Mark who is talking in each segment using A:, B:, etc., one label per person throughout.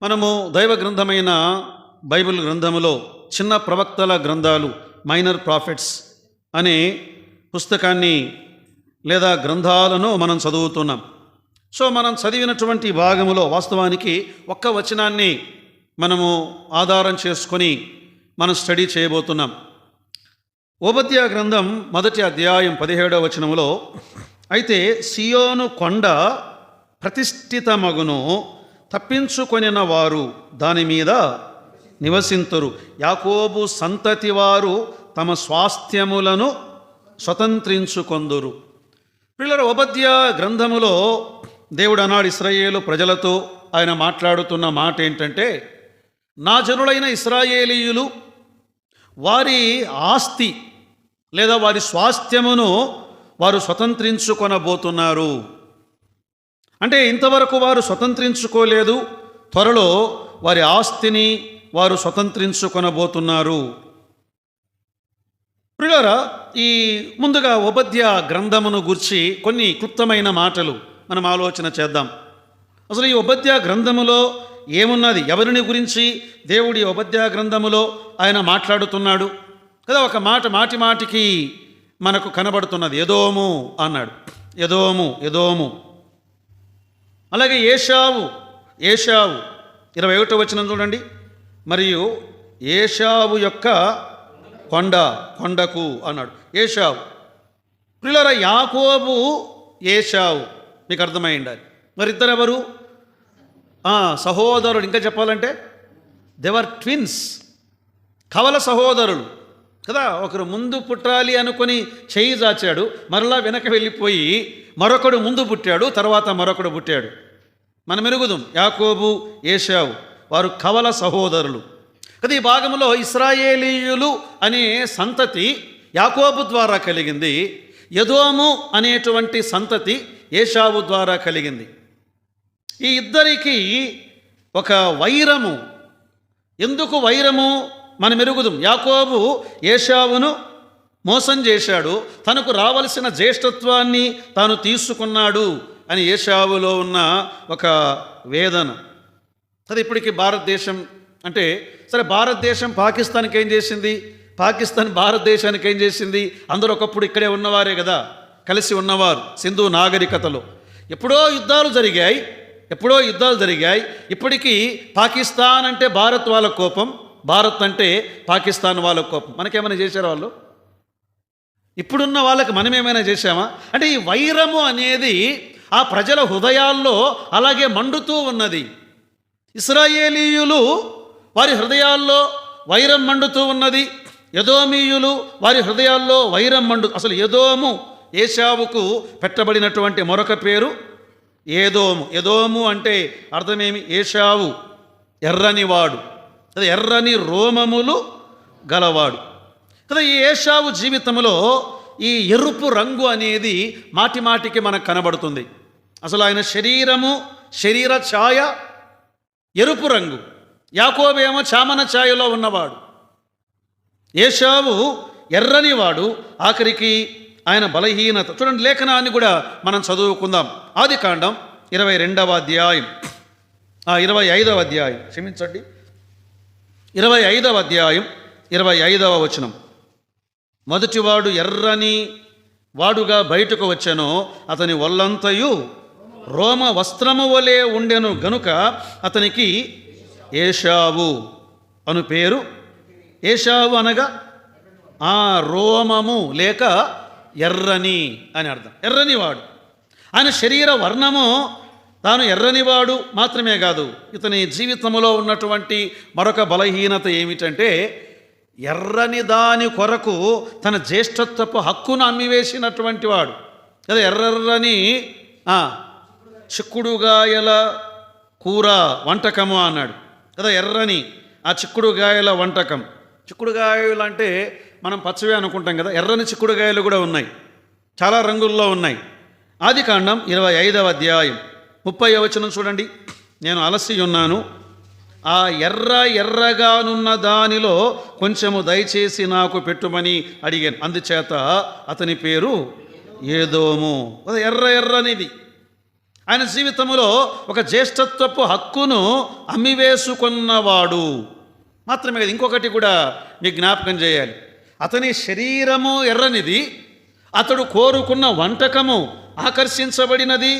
A: మనము దైవ గ్రంథమైన బైబిల్ గ్రంథములో చిన్న ప్రవక్తల గ్రంథాలు మైనర్ ప్రాఫిట్స్ అనే పుస్తకాన్ని లేదా గ్రంథాలను మనం చదువుతున్నాం. సో మనం చదివినటువంటి భాగములో వాస్తవానికి ఒక్క వచనాన్ని మనము ఆధారం చేసుకొని మనం స్టడీ చేయబోతున్నాం. ఓబద్యా గ్రంథం 1వ అధ్యాయం 17వ వచనములో, అయితే సియోను కొండ ప్రతిష్ఠితమగును, తప్పించుకొనిన వారు దాని మీద నివసింతురు, యాకోబు సంతతి వారు తమ స్వాస్థ్యములను స్వతంత్రించుకొందురు. పిల్లల ఓబద్యా గ్రంథములో దేవుడు అన్నాడు ఇశ్రాయేలు ప్రజలతో, ఆయన మాట్లాడుతున్న మాట ఏంటంటే, నా జనులైన ఇశ్రాయేలీయులు వారి ఆస్తి లేదా వారి స్వాస్థ్యమును వారు స్వతంత్రించుకొనబోతున్నారు. అంటే ఇంతవరకు వారు స్వతంత్రించుకోలేదు, త్వరలో వారి ఆస్తిని వారు స్వతంత్రించుకొనబోతున్నారు. ప్రియులారా, ఈ ముందుగా ఓబద్యా గ్రంథమును గురించి కొన్ని క్లుప్తమైన మాటలు మనం ఆలోచన చేద్దాం. అసలు ఈ ఓబద్యా గ్రంథములో ఏమున్నది, ఎవరిని గురించి దేవుడి ఓబద్యా గ్రంథములో ఆయన మాట్లాడుతున్నాడు కదా. ఒక మాట మాటి మాటికి మనకు కనబడుతున్నది, ఎదోము అన్నాడు. ఎదోము ఎదోము. అలాగే ఏషావు 21వ వచనం చూడండి, మరియు ఏషావు యొక్క కొండకు అన్నాడు. ఏషావు. ప్రియులారా, యాకోబు ఏషావు మీకు అర్థమై ఉండాలి. మరి ఇద్దరెవరు? సహోదరుడు. ఇంకా చెప్పాలంటే దేవర్ ట్విన్స్, కవల సహోదరులు కదా. ఒకరు ముందు పుట్టాలి అనుకుని చేయి చాచాడు, మరలా వెనక వెళ్ళిపోయి మరొకడు ముందు పుట్టాడు, తర్వాత మరొకడు పుట్టాడు. మనం ఎరుగుదాం, యాకోబు ఏషావు వారు కవల సహోదరులు కదా. ఈ భాగంలో ఇశ్రాయేలీయులు అనే సంతతి యాకోబు ద్వారా కలిగింది, ఎదోము అనేటువంటి సంతతి ఏషావు ద్వారా కలిగింది. ఈ ఇద్దరికి ఒక వైరము. ఎందుకు వైరము మనం ఎరుగుదాం. యాకోబు ఏషావును మోసం చేశాడు, తనకు రావలసిన జ్యేష్ఠత్వాన్ని తాను తీసుకున్నాడు అని ఏషావులో ఉన్న ఒక వేదన. అది ఇప్పటికీ భారతదేశం అంటే సరే, భారతదేశం పాకిస్తాన్కి ఏం చేసింది, పాకిస్తాన్ భారతదేశానికి ఏం చేసింది? అందరూ ఒకప్పుడు ఇక్కడే ఉన్నవారే కదా, కలిసి ఉన్నవారు. సింధు నాగరికతలో ఎప్పుడో యుద్ధాలు జరిగాయి. ఇప్పటికీ పాకిస్తాన్ అంటే భారత్ వాళ్ళ కోపం, భారత్ అంటే పాకిస్తాన్ వాళ్ళ కోపం. మనకేమైనా చేశారు వాళ్ళు? ఇప్పుడున్న వాళ్ళకి మనం ఏమైనా చేశామా? అంటే ఈ వైరము అనేది ఆ ప్రజల హృదయాల్లో అలాగే మండుతూ ఉన్నది. ఇశ్రాయేలీయులు వారి హృదయాల్లో వైరం మండుతూ ఉన్నది, ఎదోమీయులు వారి హృదయాల్లో వైరం అసలు ఎదోము ఏషావుకు పెట్టబడినటువంటి మరొక పేరు ఏదోము. ఎదోము అంటే అర్థమేమి? ఏషావు ఎర్రనివాడు, అది ఎర్రని రోమములు గలవాడు కదా. ఈ ఏషావు జీవితంలో ఈ ఎరుపు రంగు అనేది మాటి మాటికి మనకు కనబడుతుంది. అసలు ఆయన శరీర ఛాయ ఎరుపు రంగు, యాకోబేమో చామన ఛాయలో ఉన్నవాడు. ఏషావు ఎర్రనివాడు, ఆఖరికి ఆయన బలహీనత. చూడండి, లేఖనాన్ని కూడా మనం చదువుకుందాం. ఆదికాండం 25వ అధ్యాయం 25వ అధ్యాయం క్షమించండి 25వ అధ్యాయం 25వ వచనం. మొదటివాడు ఎర్రని వాడుగా బయటకు వచ్చెను, అతని ఒళ్ళంతయు రోమ వస్త్రము వలె ఉండెను గనుక అతనికి ఏషావు అను పేరు. ఏషావు అనగా రోమము లేక ఎర్రని అని అర్థం. ఎర్రనివాడు. ఆయన శరీర వర్ణము తాను ఎర్రనివాడు మాత్రమే కాదు, ఇతని జీవితంలో ఉన్నటువంటి మరొక బలహీనత ఏమిటంటే, ఎర్రని దాని కొరకు తన జ్యేష్ఠత్వపు హక్కును అమ్మివేసినటువంటి వాడు కదా. ఎర్రని చిక్కుడుగాయల కూర వంటకము అన్నాడు కదా. ఎర్రని ఆ చిక్కుడుగాయల వంటకం. చిక్కుడుగాయలు అంటే మనం పచ్చవే అనుకుంటాం కదా, ఎర్రని చిక్కుడుగాయలు కూడా ఉన్నాయి, చాలా రంగుల్లో ఉన్నాయి. ఆదికాండం 25వ అధ్యాయం 30వ వచనం చూడండి. నేను అలసి ఉన్నాను, ఆ ఎర్రగానున్న దానిలో కొంచెము దయచేసి నాకు పెట్టుమని అడిగాను, అందుచేత అతని పేరు ఏదోము. ఎర్రనిది ఆయన జీవితంలో ఒక జ్యేష్ఠత్వపు హక్కును అమ్మివేసుకున్నవాడు మాత్రమే కదా. ఇంకొకటి కూడా మీకు జ్ఞాపకం చేయాలి. అతని శరీరము ఎర్రనిది, అతడు కోరుకున్న వంటకము ఆకర్షించబడినది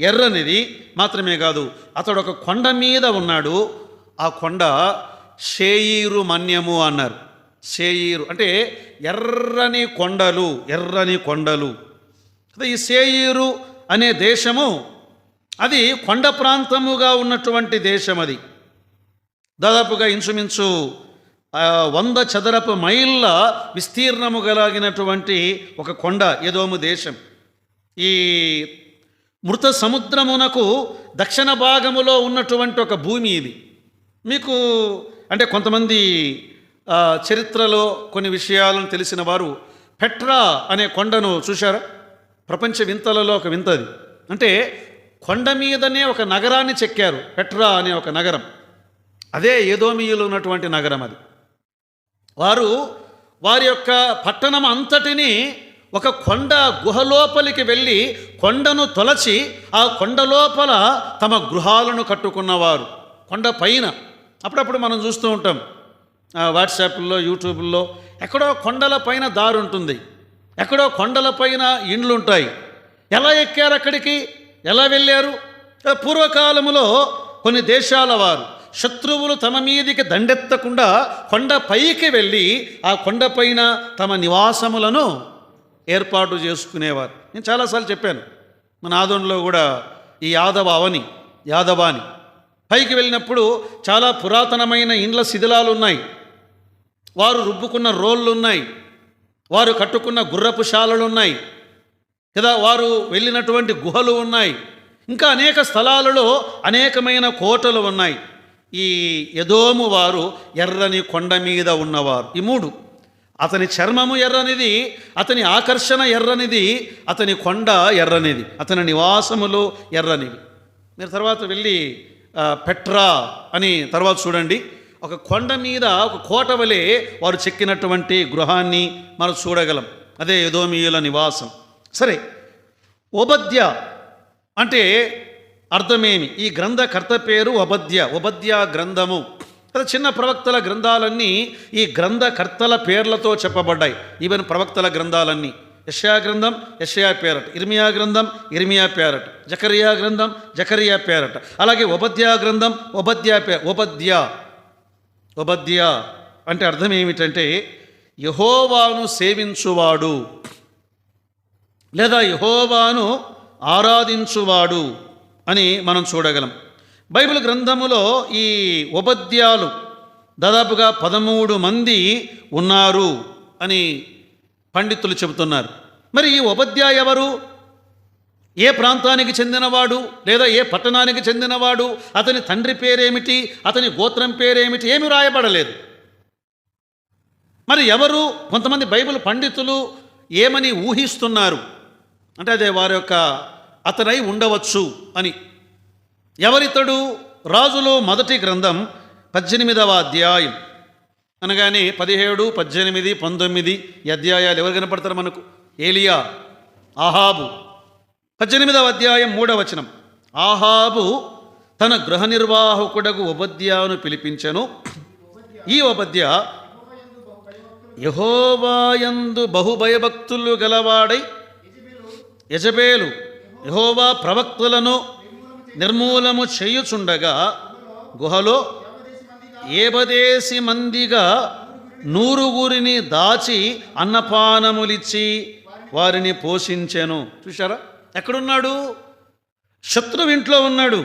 A: ఎర్రనిది మాత్రమే కాదు, అతడు ఒక కొండ మీద ఉన్నాడు. ఆ కొండ షేయీరు మన్యము అన్నారు. షేయీరు అంటే ఎర్రని కొండలు, ఎర్రని కొండలు. ఈ షేయీరు అనే దేశము అది కొండ ప్రాంతముగా ఉన్నటువంటి దేశం. అది దాదాపుగా ఇంచుమించు 100 చదరపు మైళ్ళ విస్తీర్ణము కలిగినటువంటి ఒక కొండ ఎదోము దేశం. ఈ మృత సముద్రమునకు దక్షిణ భాగములో ఉన్నటువంటి ఒక భూమి ఇది. మీకు అంటే కొంతమంది చరిత్రలో కొన్ని విషయాలను తెలిసిన వారు పెట్రా అనే కొండను చూశారా? ప్రపంచ వింతలలో ఒక వింతది. అంటే కొండ మీదనే ఒక నగరాన్ని చెక్కారు, పెట్రా అనే ఒక నగరం. అదే ఎదోమీయులు ఉన్నటువంటి నగరం. అది వారి యొక్క పట్టణం అంతటిని ఒక కొండ గుహలోపలికి వెళ్ళి కొండను తొలచి ఆ కొండ లోపల తమ గృహాలను కట్టుకున్నవారు. కొండ పైన అప్పుడప్పుడు మనం చూస్తూ ఉంటాం వాట్సాప్లో, యూట్యూబ్లో, ఎక్కడో కొండల పైన దారి ఉంటుంది, ఎక్కడో కొండల పైన ఇండ్లు ఉంటాయి. ఎలా ఎక్కారు అక్కడికి, ఎలా వెళ్ళారు? పూర్వకాలములో కొన్ని దేశాల వారు శత్రువులు తమ మీదికి దండెత్తకుండా కొండ పైకి వెళ్ళి ఆ కొండపైన తమ నివాసములను ఏర్పాటు చేసుకునేవారు. నేను చాలాసార్లు చెప్పాను, మన ఆదోన్లో కూడా ఈ యాదవాని పైకి వెళ్ళినప్పుడు చాలా పురాతనమైన ఇండ్ల శిథిలాలు ఉన్నాయి, వారు రుబ్బుకున్న రోళ్ళు ఉన్నాయి, వారు కట్టుకున్న గుర్రపు శాలలు ఉన్నాయి కదా, వారు వెళ్ళినటువంటి గుహలు ఉన్నాయి, ఇంకా అనేక స్థలాలలో అనేకమైన కోటలు ఉన్నాయి. ఈ ఎదోము వారు ఎర్రని కొండ మీద ఉన్నవారు. ఈ మూడు, అతని చర్మము ఎర్రనిది, అతని ఆకర్షణ ఎర్రనిది, అతని కొండ ఎర్రనిది, అతని నివాసములు ఎర్రనివి. మీరు తర్వాత వెళ్ళి పెట్రా అని తర్వాత చూడండి. ఒక కొండ మీద ఒక కోట వలె వారు చెక్కినటువంటి గృహాన్ని మనం చూడగలం. అదే ఎదోమీయుల నివాసం. సరే, ఓబద్య అంటే అర్థమేమి? ఈ గ్రంథకర్త పేరు ఓబద్య గ్రంథము. చిన్న ప్రవక్తల గ్రంథాలన్నీ ఈ గ్రంథకర్తల పేర్లతో చెప్పబడ్డాయి. ఈవెన్ ప్రవక్తల గ్రంథాలన్నీ యెషయా గ్రంథం యెషయా పేరట, ఇర్మియా గ్రంథం ఇర్మియా పేరట, జకరియా గ్రంథం జకరియా పేరట, అలాగే ఓబద్య గ్రంథం ఓబద్య అంటే అర్థం ఏమిటంటే యెహోవాను సేవించువాడు లేదా యెహోవాను ఆరాధించువాడు అని మనం చూడగలం. బైబిల్ గ్రంథములో ఈ ఓబద్యాలు దాదాపుగా 13 మంది ఉన్నారు అని పండితులు చెబుతున్నారు. మరి ఈ ఓబద్యా ఎవరు? ఏ ప్రాంతానికి చెందినవాడు లేదా ఏ పట్టణానికి చెందినవాడు? అతని తండ్రి పేరేమిటి? అతని గోత్రం పేరేమిటి? ఏమి రాయబడలేదు. మరి ఎవరు? కొంతమంది బైబిల్ పండితులు ఏమని ఊహిస్తున్నారు అంటే అదే వారి యొక్క అతనై ఉండవచ్చు అని. ఎవరితడు? రాజులు మొదటి గ్రంథం 18వ అధ్యాయం అనగానే 17, 18, 19 ఈ అధ్యాయాలు ఎవరు కనపడతారు మనకు? ఏలియా, ఆహాబు. 18వ అధ్యాయం 3వ వచనం, ఆహాబు తన గృహ నిర్వాహకుడకు ఓబద్యాను పిలిపించెను. ఈ ఓబద్య యెహోవాయందు బహుభయభక్తులు గలవాడై యెజబేలు యెహోవా ప్రవక్తలను నిర్మూలము చేయుచుండగా గుహలో 70 మందిగా 100 దాచి అన్నపానములిచ్చి వారిని పోషించెను. చూశారా? ఎక్కడున్నాడు? శత్రువు ఇంట్లో ఉన్నాడు.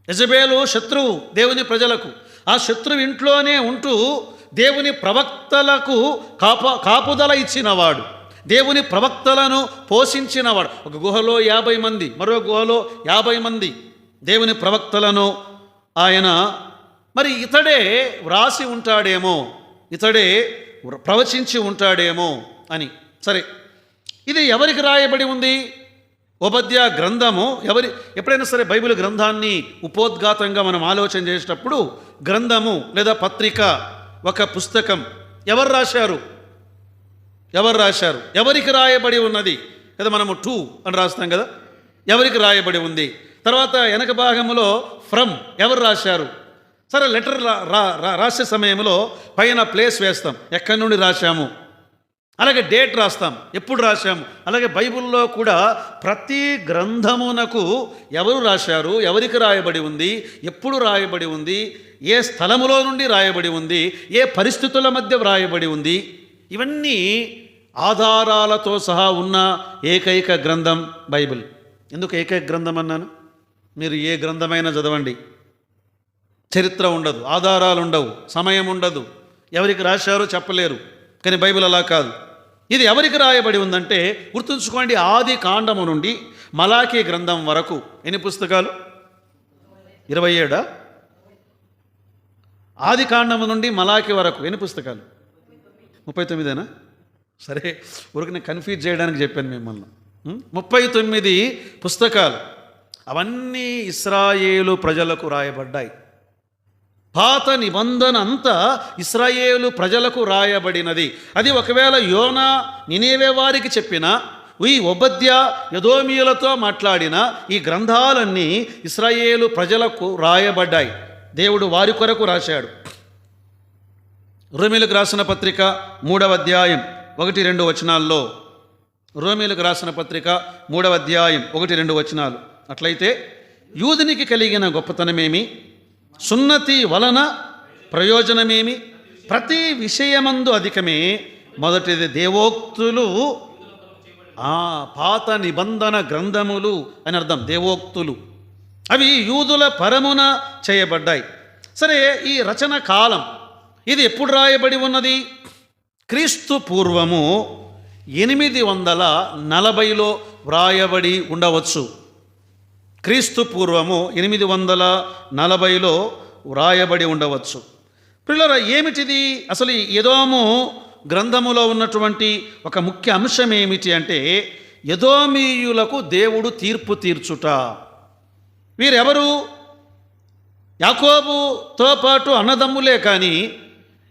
A: యెజబేలు శత్రువు దేవుని ప్రజలకు. ఆ శత్రువు ఇంట్లోనే ఉంటూ దేవుని ప్రవక్తలకు కాపుదల ఇచ్చినవాడు, దేవుని ప్రవక్తలను పోషించినవాడు. ఒక గుహలో 50 మంది, మరో గుహలో 50 మంది దేవుని ప్రవక్తలను ఆయన, మరి ఇతడే వ్రాసి ఉంటాడేమో, ఇతడే ప్రవచించి ఉంటాడేమో అని. సరే, ఇది ఎవరికి రాయబడి ఉంది? ఓబద్య గ్రంథము ఎప్పుడైనా సరే బైబిల్ గ్రంథాన్ని ఉపోద్ఘాతంగా మనం ఆలోచన చేసేటప్పుడు గ్రంథము లేదా పత్రిక, ఒక పుస్తకం ఎవరు రాశారు? ఎవరికి రాయబడి ఉన్నది కదా? మనము 2 అని రాస్తాం కదా. ఎవరికి రాయబడి ఉంది. తర్వాత వెనక భాగంలో ఫ్రమ్ ఎవరు రాశారు. సరే, లెటర్ రాసే సమయంలో పైన ప్లేస్ వేస్తాం, ఎక్కడి నుండి రాశాము. అలాగే డేట్ రాస్తాం, ఎప్పుడు రాశాము. అలాగే బైబిల్లో కూడా ప్రతి గ్రంథమునకు ఎవరు రాశారు, ఎవరికి రాయబడి ఉంది, ఎప్పుడు రాయబడి ఉంది, ఏ స్థలములో నుండి రాయబడి ఉంది, ఏ పరిస్థితుల మధ్య రాయబడి ఉంది, ఇవన్నీ ఆధారాలతో సహా ఉన్న ఏకైక గ్రంథం బైబిల్. ఎందుకు ఏకైక గ్రంథం అన్నాను? మీరు ఏ గ్రంథమైనా చదవండి, చరిత్ర ఉండదు, ఆధారాలు ఉండవు, సమయం ఉండదు, ఎవరికి రాశారో చెప్పలేరు. కానీ బైబిల్ అలా కాదు. ఇది ఎవరికి రాయబడి ఉందంటే గుర్తుంచుకోండి, ఆది కాండము నుండి మలాకీ గ్రంథం వరకు ఎన్ని పుస్తకాలు? 27. ఆది కాండము నుండి మలాకీ వరకు ఎన్ని పుస్తకాలు? 39. సరే, ఊరికి నేను కన్ఫ్యూజ్ చేయడానికి చెప్పాను మిమ్మల్ని. 39 పుస్తకాలు. అవన్నీ ఇశ్రాయేలు ప్రజలకు రాయబడ్డాయి. పాత నిబంధన అంతా ఇశ్రాయేలు ప్రజలకు రాయబడినది. అది ఒకవేళ యోనా నినేవే వారికి చెప్పినా, ఈ ఓబద్యా ఎదోమీయులతో మాట్లాడిన ఈ గ్రంథాలన్నీ ఇశ్రాయేలు ప్రజలకు రాయబడ్డాయి. దేవుడు వారి కొరకు రాశాడు. రోమీయులకు రాసిన పత్రిక 3వ అధ్యాయం 1-2 వచనాల్లో, రోమీయులకు రాసిన పత్రిక 3వ అధ్యాయం 1-2 వచనాలు. అట్లయితే యూదునికి కలిగిన గొప్పతనమేమి, సున్నతి వలన ప్రయోజనమేమి, ప్రతి విషయమందు అధికమే. మొదటిది దేవోక్తులు, పాత నిబంధన గ్రంథములు అని అర్థం. దేవోక్తులు అవి యూదుల పరమున చేయబడ్డాయి. సరే, ఈ రచన కాలం ఇది ఎప్పుడు రాయబడి ఉన్నది? క్రీస్తు పూర్వము 840లో వ్రాయబడి ఉండవచ్చు. క్రీస్తు పూర్వము 840లో వ్రాయబడి ఉండవచ్చు. పిల్లరా, ఏమిటిది అసలు? ఎదోము గ్రంథములో ఉన్నటువంటి ఒక ముఖ్య అంశం ఏమిటి అంటే, ఎదోమీయులకు దేవుడు తీర్పు తీర్చుట. వీరెవరు? యాకోబుతో పాటు అన్నదమ్ములే. కానీ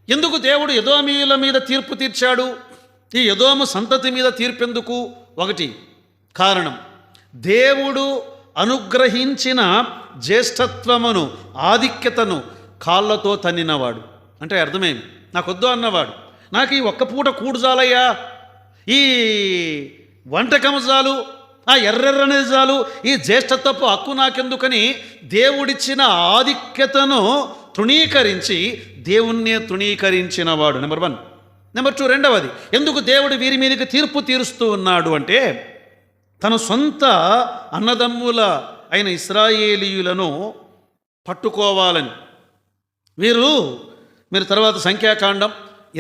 A: ఎందుకు దేవుడు ఎదోమీయుల మీద తీర్పు తీర్చాడు? ఈ ఎదోము సంతతి మీద తీర్పెందుకు? ఒకటి కారణం, దేవుడు అనుగ్రహించిన జ్యేష్ఠత్వమును, ఆధిక్యతను కాళ్ళతో తన్నినవాడు. అంటే అర్థమేమి? నాకొద్దు అన్నవాడు, నాకు ఈ ఒక్క పూట కూడు చాలయ్యా, ఈ వంటకము చాలు, ఆ ఎర్రెర్రనే చాలు, ఈ జ్యేష్ఠత్వపు హక్కు నాకెందుకని దేవుడిచ్చిన ఆధిక్యతను తృణీకరించి దేవుణ్ణే తృణీకరించినవాడు. నెంబర్ 1. నెంబర్ 2, రెండవది, ఎందుకు దేవుడు వీరి మీదకి తీర్పు తీరుస్తూ ఉన్నాడు అంటే, తన సొంత అన్నదమ్ముల అయిన ఇశ్రాయేలీయులను పట్టుకోవాలని. మీరు తర్వాత సంఖ్యాకాండం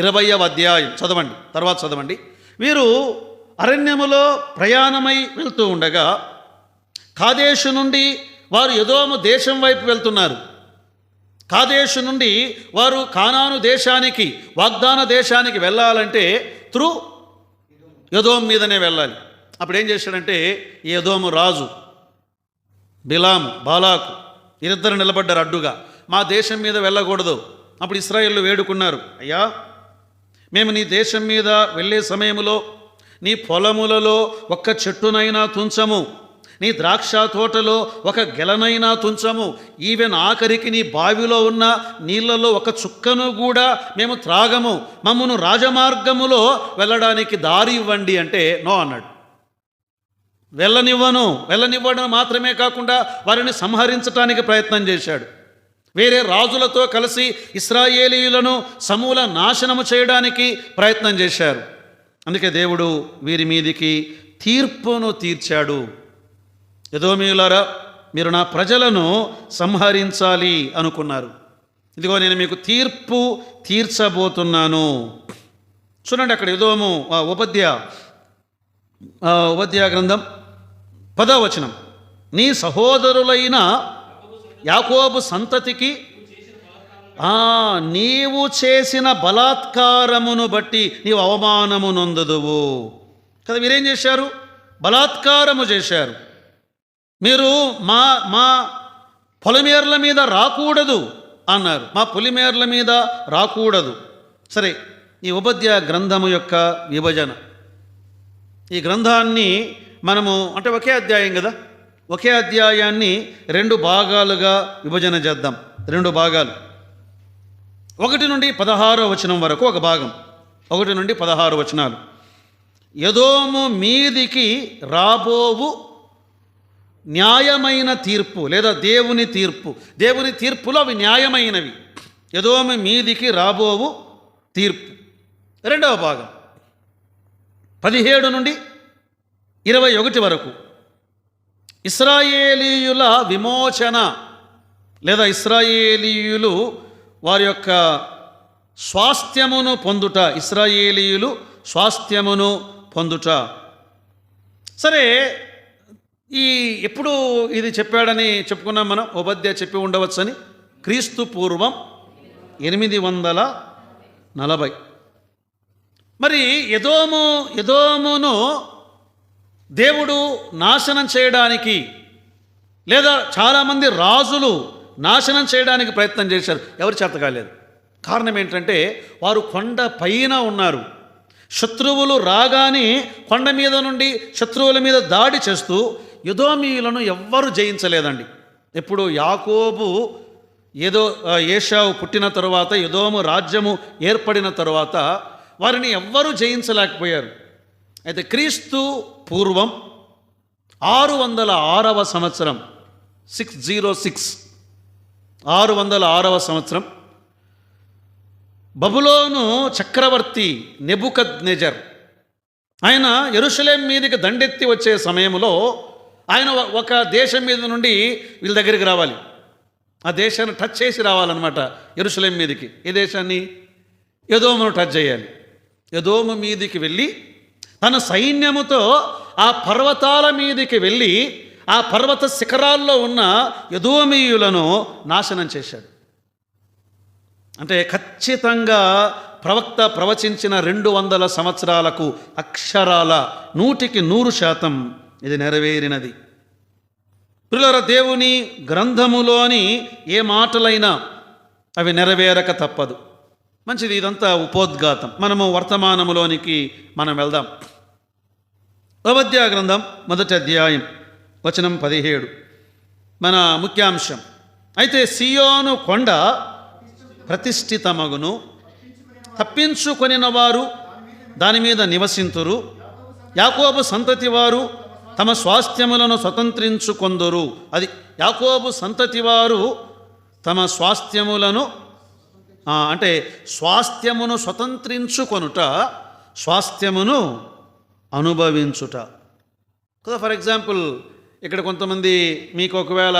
A: 20వ అధ్యాయం చదవండి, తర్వాత చదవండి. వీరు అరణ్యములో ప్రయాణమై వెళ్తూ ఉండగా కాదేశు నుండి వారు ఎదోము దేశం వైపు వెళ్తున్నారు. కాదేశు నుండి వారు కానాను దేశానికి, వాగ్దాన దేశానికి వెళ్ళాలంటే త్రూ ఎదోము మీదనే వెళ్ళాలి. అప్పుడు ఏం చేశాడంటే, ఈ ఎదోము రాజు బిలాము, బాలాకు వీరిద్దరు నిలబడ్డారు అడ్డుగా. మా దేశం మీద వెళ్ళకూడదు. అప్పుడు ఇశ్రాయేలు వేడుకున్నారు, అయ్యా, మేము నీ దేశం మీద వెళ్ళే సమయంలో నీ పొలములలో ఒక్క చెట్టునైనా తుంచము, నీ ద్రాక్ష తోటలో ఒక గెలనైనా తుంచము, ఈవెన్ ఆఖరికి నీ బావిలో ఉన్న నీళ్లలో ఒక చుక్కను కూడా మేము త్రాగము, మమ్మను రాజమార్గములో వెళ్ళడానికి దారి ఇవ్వండి అంటే నో అన్నాడు. వెళ్ళనివ్వడం మాత్రమే కాకుండా వారిని సంహరించడానికి ప్రయత్నం చేశాడు. వేరే రాజులతో కలిసి ఇశ్రాయేలీయులను సమూల నాశనము చేయడానికి ప్రయత్నం చేశారు. అందుకే దేవుడు వీరి మీదికి తీర్పును తీర్చాడు. ఎదోమీయులారా, మీరు నా ప్రజలను సంహరించాలి అనుకున్నారు, ఇదిగో నేను మీకు తీర్పు తీర్చబోతున్నాను. చూడండి, అక్కడ ఎదోము ఓబద్యా గ్రంథం 10వ వచనం, నీ సహోదరులైన యాకోబు సంతతికి నీవు చేసిన బలాత్కారమును బట్టి నీవు అవమానము నొందుదువు కదా. మీరేం చేశారు? బలాత్కారము చేశారు. మీరు మా పొలిమేర్ల మీద రాకూడదు అన్నారు. మా పొలిమేర్ల మీద రాకూడదు. సరే, ఈ ఓబద్యా గ్రంథము యొక్క విభజన, ఈ గ్రంథాన్ని మనము అంటే ఒకే అధ్యాయం కదా, ఒకే అధ్యాయాన్ని 2 భాగాలుగా విభజన చేద్దాం. 2 భాగాలు. 1 నుండి 16వ వచనం వరకు ఒక భాగం. 1 నుండి 16 వచనాలు. ఎదోము మీదికి రాబోవు న్యాయమైన తీర్పు లేదా దేవుని తీర్పు. దేవుని తీర్పులు అవి న్యాయమైనవి. ఎదోము మీదికి రాబోవు తీర్పు. 2వ భాగం 17 నుండి 21 వరకు ఇశ్రాయేలీయుల విమోచన లేదా ఇశ్రాయేలీయులు వారి యొక్క స్వాస్థ్యమును పొందుట. ఇశ్రాయేలీయులు స్వాస్థ్యమును పొందుట. సరే, ఎప్పుడు ఇది చెప్పాడని చెప్పుకున్నాం మనం. ఓబద్యా చెప్పి ఉండవచ్చని. క్రీస్తు పూర్వం 840. మరి ఎదోమును దేవుడు నాశనం చేయడానికి లేదా చాలామంది రాజులు నాశనం చేయడానికి ప్రయత్నం చేశారు. ఎవరు చేత కాలేదు. కారణం ఏంటంటే వారు కొండ పైన ఉన్నారు. శత్రువులు రాగానే కొండ మీద నుండి శత్రువుల మీద దాడి చేస్తూ ఎదోమీయులను ఎవ్వరూ జయించలేదండి. ఎప్పుడు యాకోబు ఏశావు పుట్టిన తరువాత, ఎదోము రాజ్యము ఏర్పడిన తరువాత వారిని ఎవ్వరూ జయించలేకపోయారు. అయితే క్రీస్తు పూర్వం 606వ సంవత్సరం 606 606వ సంవత్సరం బబులోను చక్రవర్తి నెబుకద్నెజర్ ఆయన యెరూషలేం మీదకి దండెత్తి వచ్చే సమయంలో ఆయన ఒక దేశం మీద నుండి వీళ్ళ దగ్గరికి రావాలి. ఆ దేశాన్ని టచ్ చేసి రావాలన్నమాట. యెరూషలేం మీదకి. ఏ దేశాన్ని? ఎదోమును టచ్ చేయాలి. ఎదోము మీదికి వెళ్ళి తన సైన్యముతో ఆ పర్వతాల మీదికి వెళ్ళి ఆ పర్వత శిఖరాల్లో ఉన్న ఎదోమీయులను నాశనం చేశాడు. అంటే ఖచ్చితంగా ప్రవక్త ప్రవచించిన 200 సంవత్సరాలకు అక్షరాల 100% ఇది నెరవేరినది. ప్రియులారా, దేవుని గ్రంథములోని ఏ మాటలైనా అవి నెరవేరక తప్పదు. మంచిది. ఇదంతా ఉపోద్ఘాతం. మనము వర్తమానములోనికి వెళ్దాం. ఓబద్యా గ్రంథం 1వ అధ్యాయం వచనం 17 మన ముఖ్యాంశం. అయితే సియోను కొండ ప్రతిష్ఠితమగును, తప్పించుకొనిన వారు దాని మీద నివసింతురు. యాకోబు సంతతి వారు తమ స్వాస్థ్యములను స్వతంత్రించుకొందురు. అది యాకోబు సంతతి వారు తమ స్వాస్థ్యములను అంటే స్వాస్థ్యమును స్వతంత్రించుకొనుట, స్వాస్థ్యమును అనుభవించుట. కదా, ఫర్ ఎగ్జాంపుల్ ఇక్కడ కొంతమంది మీకు ఒకవేళ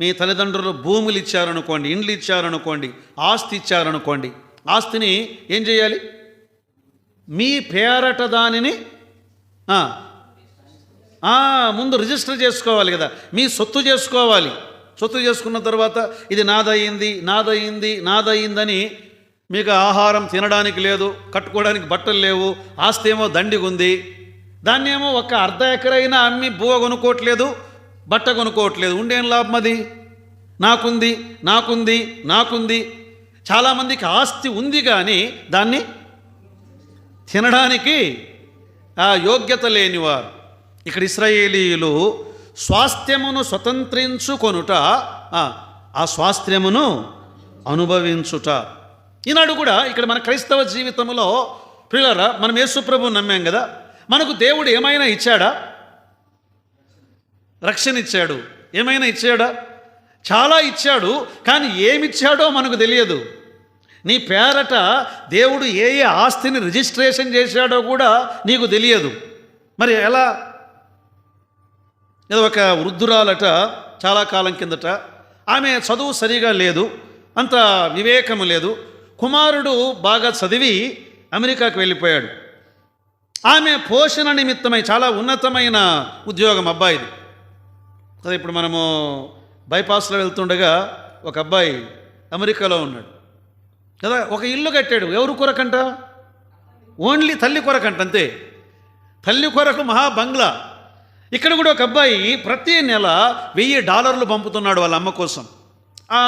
A: మీ తల్లిదండ్రులు భూములు ఇచ్చారనుకోండి, ఇండ్లు ఇచ్చారనుకోండి, ఆస్తి ఇచ్చారనుకోండి. ఆస్తిని ఏం చేయాలి? మీ పేరట దానిని ముందు రిజిస్టర్ చేసుకోవాలి కదా. మీ సొత్తు చేసుకోవాలి. సొత్తు చేసుకున్న తర్వాత ఇది నాదయిందని మీకు ఆహారం తినడానికి లేదు, కట్టుకోవడానికి బట్టలు లేవు, ఆస్తి ఏమో దండిగా ఉంది. దాన్ని ఏమో ఒక అర్ధ ఎకరైనా అమ్మి బువ్వ కొనుక్కోవట్లేదు, బట్ట కొనుక్కోవట్లేదు. ఉండేం లాభం అది? నాకుంది. చాలామందికి ఆస్తి ఉంది కానీ దాన్ని తినడానికి యోగ్యత లేనివారు. ఇక్కడ ఇశ్రాయేలీయులు స్వాస్థ్యమును స్వతంత్రించుకొనుట, ఆ స్వాస్థ్యమును అనుభవించుట. ఈనాడు కూడా ఇక్కడ మన క్రైస్తవ జీవితంలో ప్రియులారా, మనం యేసు ప్రభువుని నమ్మాం కదా. మనకు దేవుడు ఏమైనా ఇచ్చాడా? రక్షణ ఇచ్చాడు. ఏమైనా ఇచ్చాడా? చాలా ఇచ్చాడు. కానీ ఏమిచ్చాడో మనకు తెలియదు. నీ పేరట దేవుడు ఏ ఆస్తిని రిజిస్ట్రేషన్ చేశాడో కూడా నీకు తెలియదు. మరి ఎలా? ఏదో ఒక వృద్ధురాలట చాలా కాలం కిందట, ఆమె చదువు సరిగా లేదు, అంత వివేకము లేదు. కుమారుడు బాగా చదివి అమెరికాకు వెళ్ళిపోయాడు. ఆమె పోషణ నిమిత్తమై చాలా ఉన్నతమైన ఉద్యోగం అబ్బాయిది కదా. ఇప్పుడు మనము బైపాస్లో వెళ్తుండగా ఒక అబ్బాయి అమెరికాలో ఉన్నాడు కదా. ఒక ఇల్లు కట్టాడు. ఎవరు కొరకంట? ఓన్లీ తల్లి కొరకంట, అంతే. తల్లి కొరకు మహా బంగ్లా. ఇక్కడ కూడా ఒక అబ్బాయి ప్రతి నెల $1000 పంపుతున్నాడు వాళ్ళ అమ్మ కోసం. ఆ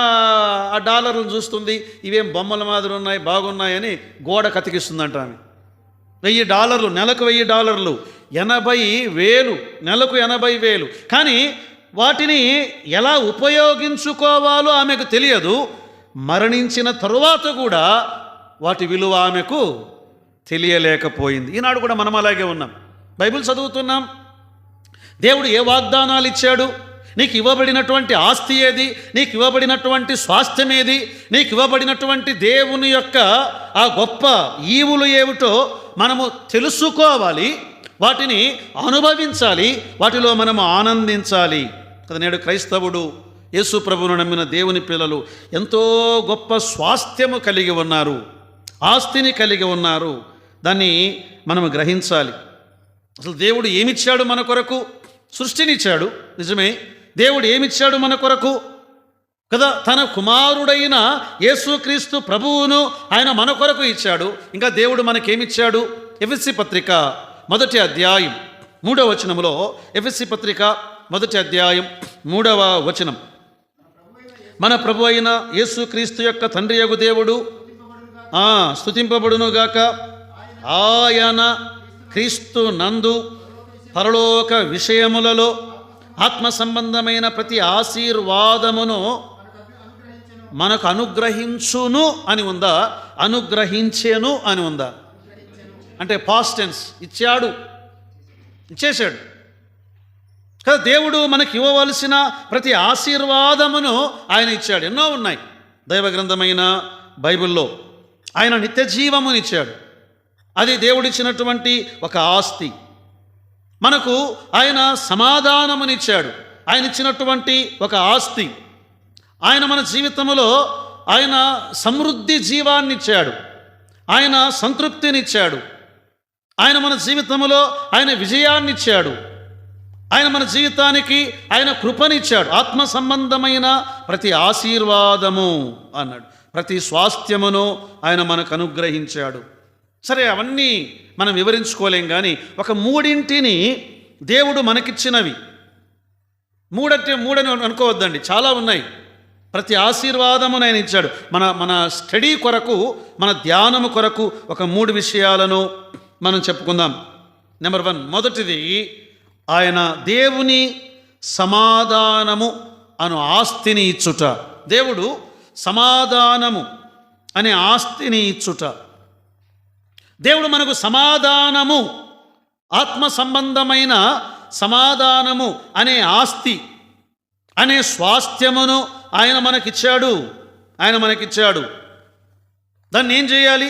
A: డాలర్లను చూస్తుంది. ఇవేం బొమ్మల మాదిరి ఉన్నాయి, బాగున్నాయని గోడ కతికిస్తుందంట ఆమె. $1000 నెలకు $1000 80,000 నెలకు 80,000. కానీ వాటిని ఎలా ఉపయోగించుకోవాలో ఆమెకు తెలియదు. మరణించిన తరువాత కూడా వాటి విలువ ఆమెకు తెలియలేకపోయింది. ఈనాడు కూడా మనం అలాగే ఉన్నాం. బైబిల్ చదువుతున్నాం, దేవుడు ఏ వాగ్దానాలు ఇచ్చాడు, నీకు ఇవ్వబడినటువంటి ఆస్తి ఏది, నీకు ఇవ్వబడినటువంటి స్వాస్థ్యం ఏది, నీకు ఇవ్వబడినటువంటి దేవుని యొక్క ఆ గొప్ప ఈవులు ఏమిటో మనము తెలుసుకోవాలి, వాటిని అనుభవించాలి, వాటిలో మనము ఆనందించాలి కదా. నేడు క్రైస్తవుడు, యేసు ప్రభువును నమ్మిన దేవుని పిల్లలు ఎంతో గొప్ప స్వాస్థ్యము కలిగి ఉన్నారు, ఆస్తిని కలిగి ఉన్నారు. దాన్ని మనము గ్రహించాలి. అసలు దేవుడు ఏమిచ్చాడు మన కొరకు? సృష్టినిచ్చాడు, నిజమే. దేవుడు ఏమిచ్చాడు మన కొరకు కదా? తన కుమారుడైన యేసుక్రీస్తు ప్రభువును ఆయన మన కొరకు ఇచ్చాడు. ఇంకా దేవుడు మనకేమిచ్చాడు? ఎఫెసీ పత్రిక 1వ అధ్యాయం 3వ వచనంలో, ఎఫెసీ పత్రిక 1వ అధ్యాయం 3వ వచనం, మన ప్రభు అయిన యేసుక్రీస్తు యొక్క తండ్రి యగు దేవుడు స్తుతింపబడునుగాక, ఆయన క్రీస్తు నందు పరలోక విషయములలో ఆత్మ సంబంధమైన ప్రతి ఆశీర్వాదమును మనకు అనుగ్రహించును అని ఉందా, అనుగ్రహించెను అని ఉందా? అంటే పాస్ట్ టెన్స్. ఇచ్చాడు, ఇచ్చేశాడు కదా. దేవుడు మనకి ఇవ్వవలసిన ప్రతి ఆశీర్వాదమును ఆయన ఇచ్చాడు. ఎన్నో ఉన్నాయి దైవ గ్రంథమైన బైబిల్లో. ఆయన నిత్య జీవమునిచ్చాడు, అది దేవుడిచ్చినటువంటి ఒక ఆస్తి. మనకు ఆయన సమాధానమునిచ్చాడు, ఆయన ఇచ్చినటువంటి ఒక ఆస్తి. ఆయన మన జీవితంలో ఆయన సమృద్ధి జీవాన్నిచ్చాడు, ఆయన సంతృప్తినిచ్చాడు, ఆయన మన జీవితంలో ఆయన విజయాన్నిచ్చాడు, ఆయన మన జీవితానికి ఆయన కృపనిచ్చాడు. ఆత్మ సంబంధమైన ప్రతి ఆశీర్వాదము అన్నాడు, ప్రతి స్వాస్థ్యమును ఆయన మనకు అనుగ్రహించాడు. సరే, అవన్నీ మనం వివరించుకోలేం, కానీ ఒక మూడింటిని దేవుడు మనకిచ్చినవి. మూడని అనుకోవద్దండి, చాలా ఉన్నాయి. ప్రతి ఆశీర్వాదమును ఆయన ఇచ్చాడు. మన స్టడీ కొరకు, మన ధ్యానము కొరకు ఒక 3 విషయాలను మనం చెప్పుకుందాం. నెంబర్ 1, మొదటిది ఆయన దేవుని సమాధానము అను ఆస్తిని ఇచ్చుట. దేవుడు సమాధానము అనే ఆస్తిని ఇచ్చుట. దేవుడు మనకు సమాధానము, ఆత్మ సంబంధమైన సమాధానము అనే ఆస్తి, అనే స్వాస్థ్యమును ఆయన మనకిచ్చాడు. దాన్ని ఏం చేయాలి?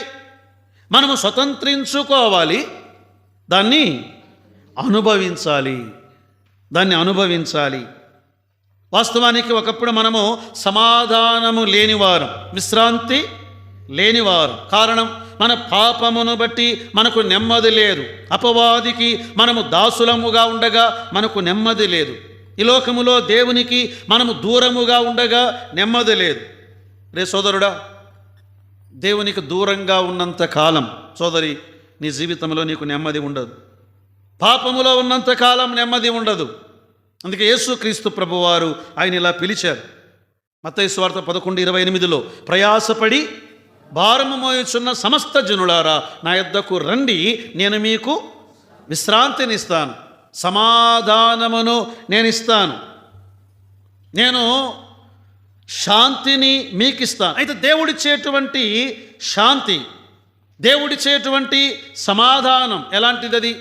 A: మనము స్వతంత్రించుకోవాలి, దాన్ని అనుభవించాలి. వాస్తవానికి ఒకప్పుడు మనము సమాధానము లేనివారం, విశ్రాంతి లేనివారు. కారణం, మన పాపమును బట్టి మనకు నెమ్మది లేదు. అపవాదికి మనము దాసులముగా ఉండగా మనకు నెమ్మది లేదు. ఈ లోకములో దేవునికి మనము దూరముగా ఉండగా నెమ్మది లేదు. రే సోదరుడా, దేవునికి దూరంగా ఉన్నంత కాలం సోదరి, నీ జీవితంలో నీకు నెమ్మది ఉండదు. పాపములో ఉన్నంత కాలం నెమ్మది ఉండదు. అందుకే యేసుక్రీస్తు ప్రభువారు ఆయన ఇలా పిలిచారు. మత్తయి సువార్త 11:28లో, ప్రయాసపడి భారము మోయుచున్న సమస్త జనులారా నా యొద్దకు రండి, నేను మీకు విశ్రాంతినిస్తాను, సమాధానమును నేనిస్తాను, నేను శాంతిని మీకిస్తాను. అయితే దేవుడిచ్చేటువంటి శాంతి, దేవుడిచ్చేటువంటి సమాధానం ఎలాంటిది? అది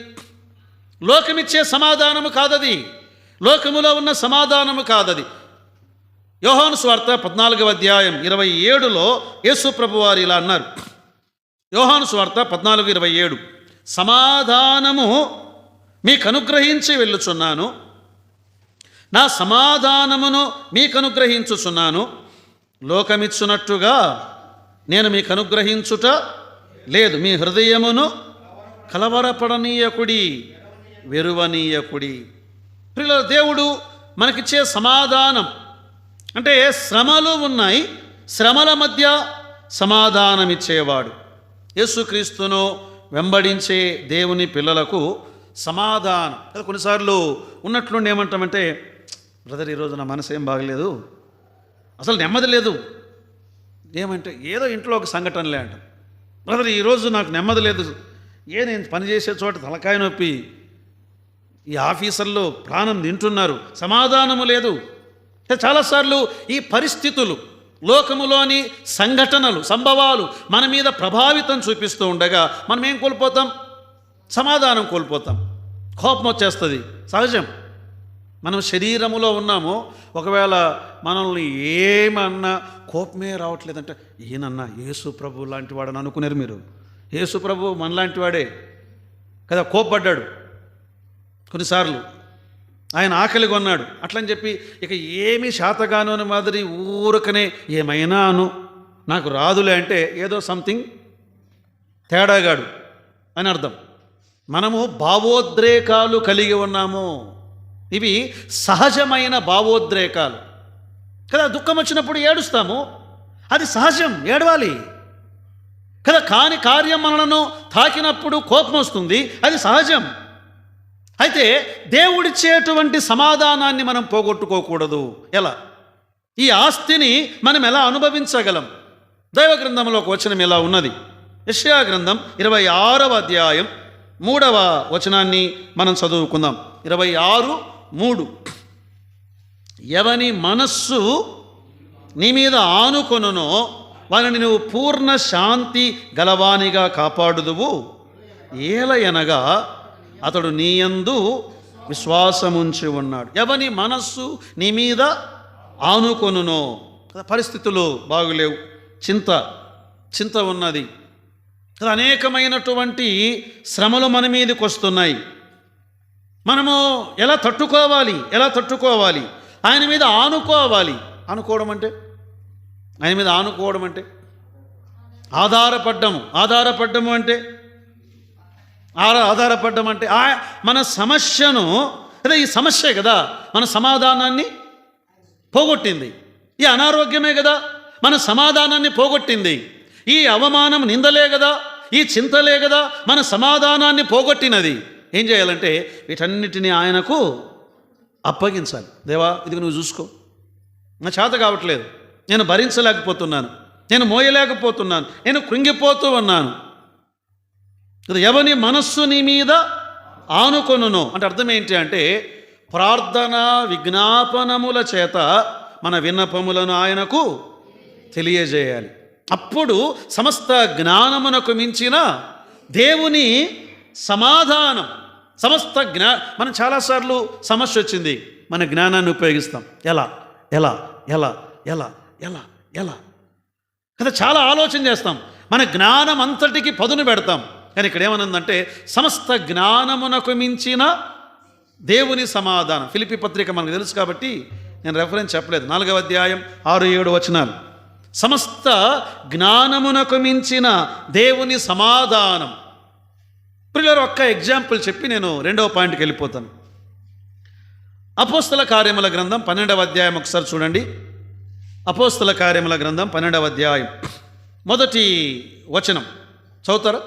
A: లోకమిచ్చే సమాధానము కాదది, లోకములో ఉన్న సమాధానము కాదది. యోహాను సువార్త 14వ అధ్యాయం 27లో యేసు ప్రభువారు ఇలా అన్నారు. యోహాను సువార్త 14:27, సమాధానము మీకు అనుగ్రహించి వెళ్ళుచున్నాను, నా సమాధానమును మీకు అనుగ్రహించుచున్నాను, లోకమిచ్చునట్టుగా నేను మీకు అనుగ్రహించుట లేదు. మీ హృదయమును కలవరపడనీయకుడి, వెరువనీయకుడి. ప్రియుల, దేవుడు మనకిచ్చే సమాధానం అంటే శ్రమలు ఉన్నాయి, శ్రమల మధ్య సమాధానమిచ్చేవాడు. యేసుక్రీస్తును వెంబడించే దేవుని పిల్లలకు సమాధానం. కొన్నిసార్లు ఉన్నట్లుండి ఏమంటామంటే, బ్రదర్ ఈరోజు నా మనసు ఏం బాగలేదు, అసలు నెమ్మది లేదు. ఏమంటే ఏదో ఇంట్లో ఒక సంఘటనలే అంటాం. బ్రదర్ ఈరోజు నాకు నెమ్మది లేదు, నేను పనిచేసే చోట తలకాయ నొప్పి, ఈ ఆఫీసర్లు ప్రాణం తింటున్నారు, సమాధానము లేదు. చాలాసార్లు ఈ పరిస్థితులు, లోకములోని సంఘటనలు, సంభవాలు మన మీద ప్రభావితం చూపిస్తూ ఉండగా మనం ఏం కోల్పోతాం? సమాధానం కోల్పోతాం, కోపం వచ్చేస్తుంది. సహజం. మనం శరీరములో ఉన్నాము. ఒకవేళ మనల్ని ఏమన్నా కోపమే రావట్లేదంటే, ఈయనన్నా యేసు ప్రభు లాంటి వాడని అనుకున్నారు మీరు. యేసు ప్రభు మనలాంటి వాడే కదా, కోప్పడ్డాడు కొన్నిసార్లు. ఆయన ఆకలిగా ఉన్నాడు. అట్లని చెప్పి ఇక ఏమీ శాతగాను అని మాదిరి ఊరకనే ఏమైనా అను, నాకు రాదులే అంటే ఏదో సంథింగ్ తేడాగాడు అని అర్థం. మనము భావోద్రేకాలు కలిగి ఉన్నాము. ఇవి సహజమైన భావోద్రేకాలు కదా. దుఃఖం వచ్చినప్పుడు ఏడుస్తాము, అది సహజం, ఏడవాలి కదా. కాని కార్యం మనలను తాకినప్పుడు కోపం వస్తుంది, అది సహజం. అయితే దేవుడిచ్చేటువంటి సమాధానాన్ని మనం పోగొట్టుకోకూడదు. ఎలా? ఈ ఆస్తిని మనం ఎలా అనుభవించగలం? దైవ గ్రంథంలోకి వచనం ఇలా ఉన్నది. యెషయా గ్రంథం 26వ అధ్యాయం 3వ వచనాన్ని మనం చదువుకుందాం. 26:3. ఎవని మనస్సు నీ మీద ఆనుకొనునో వారిని నువ్వు పూర్ణ శాంతి గలవానిగా కాపాడుదువు. ఏలయనగా అతడు నీయందు విశ్వాసముంచి ఉన్నాడు. ఎవని మనస్సు నీ మీద ఆనుకొనునో. పరిస్థితులు బాగులేవు, చింత ఉన్నది కదా. అనేకమైనటువంటి శ్రమలు మన మీదకి వస్తున్నాయి. మనము ఎలా తట్టుకోవాలి? ఆయన మీద ఆనుకోవాలి. ఆనుకోవడం అంటే ఆధారపడ్డము అంటే మన సమస్యను, అదే ఈ సమస్యే కదా మన సమాధానాన్ని పోగొట్టింది. ఈ అనారోగ్యమే కదా మన సమాధానాన్ని పోగొట్టింది. ఈ అవమానం, నిందలే కదా, ఈ చింతలే కదా మన సమాధానాన్ని పోగొట్టినది. ఏం చేయాలంటే వీటన్నిటినీ ఆయనకు అప్పగించాలి. దేవా, ఇది నువ్వు చూసుకో, నా చేత కావట్లేదు, నేను భరించలేకపోతున్నాను, నేను మోయలేకపోతున్నాను, నేను కృంగిపోతూ ఉన్నాను. ఎవని మనస్సు నీ మీద ఆనుకొనునో అంటే అర్థం ఏంటి అంటే, ప్రార్థన విజ్ఞాపనముల చేత మన విన్నపములను ఆయనకు తెలియజేయాలి. అప్పుడు సమస్త జ్ఞానమునకు మించిన దేవుని సమాధానం, మనం చాలాసార్లు సమస్య వచ్చింది, మన జ్ఞానాన్ని ఉపయోగిస్తాం. ఎలా కదా, చాలా ఆలోచన చేస్తాం, మన జ్ఞానం అంతటికి పదును పెడతాం. కానీ ఇక్కడ ఏమనుందంటే, సమస్త జ్ఞానమునకు మించిన దేవుని సమాధానం. ఫిలిప్పీ పత్రిక మనకు తెలుసు కాబట్టి నేను రెఫరెన్స్ చెప్పలేదు. 4వ అధ్యాయం 6-7 వచనాలు. సమస్త జ్ఞానమునకు మించిన దేవుని సమాధానం. ప్రియులారా, ఒక్క ఎగ్జాంపుల్ చెప్పి నేను 2వ పాయింట్కి వెళ్ళిపోతాను. అపోస్తల కార్యముల గ్రంథం 12వ అధ్యాయం ఒకసారి చూడండి. అపోస్తల కార్యముల గ్రంథం 12వ అధ్యాయం 1వ వచనం చదువుతారా?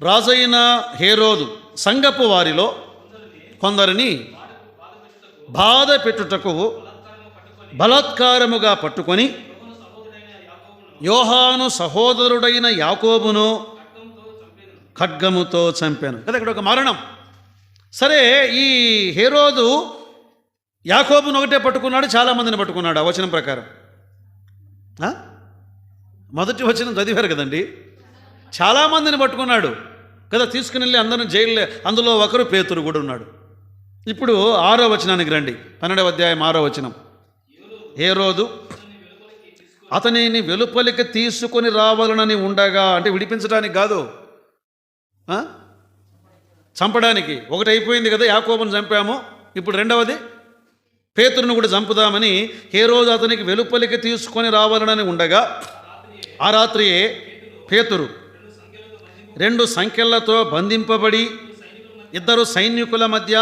A: రాజైన హేరోదు సంఘపు వారిలో కొందరిని బాధ పెట్టుటకు బలాత్కారముగా పట్టుకొని యోహాను సహోదరుడైన యాకోబును ఖడ్గముతో చంపాను కదా. ఇక్కడ ఒక మరణం. సరే, ఈ హేరోదు యాకోబును ఒకటే పట్టుకున్నాడు, చాలామందిని పట్టుకున్నాడు. ఆ వచనం ప్రకారం మొదటి వచనం చదివారు కదండి. చాలామందిని పట్టుకున్నాడు కదా, తీసుకుని వెళ్ళి అందరిని జైల్లో, అందులో ఒకరు పేతురు కూడా ఉన్నాడు. ఇప్పుడు 6వ వచనానికి రండి. 12వ అధ్యాయం 6వ వచనం. హేరోదు అతనిని వెలుపలికి తీసుకొని రావాలనని ఉండగా, అంటే విడిపించడానికి కాదు, చంపడానికి. ఒకటి అయిపోయింది కదా, యాకోబును చంపాము, ఇప్పుడు రెండవది పేతురును కూడా చంపుదామని హేరోదు అతనికి వెలుపలికి తీసుకొని రావాలనని ఉండగా, ఆ రాత్రియే పేతురు 2 సంకెళ్లతో బంధింపబడి 2 సైనికుల మధ్య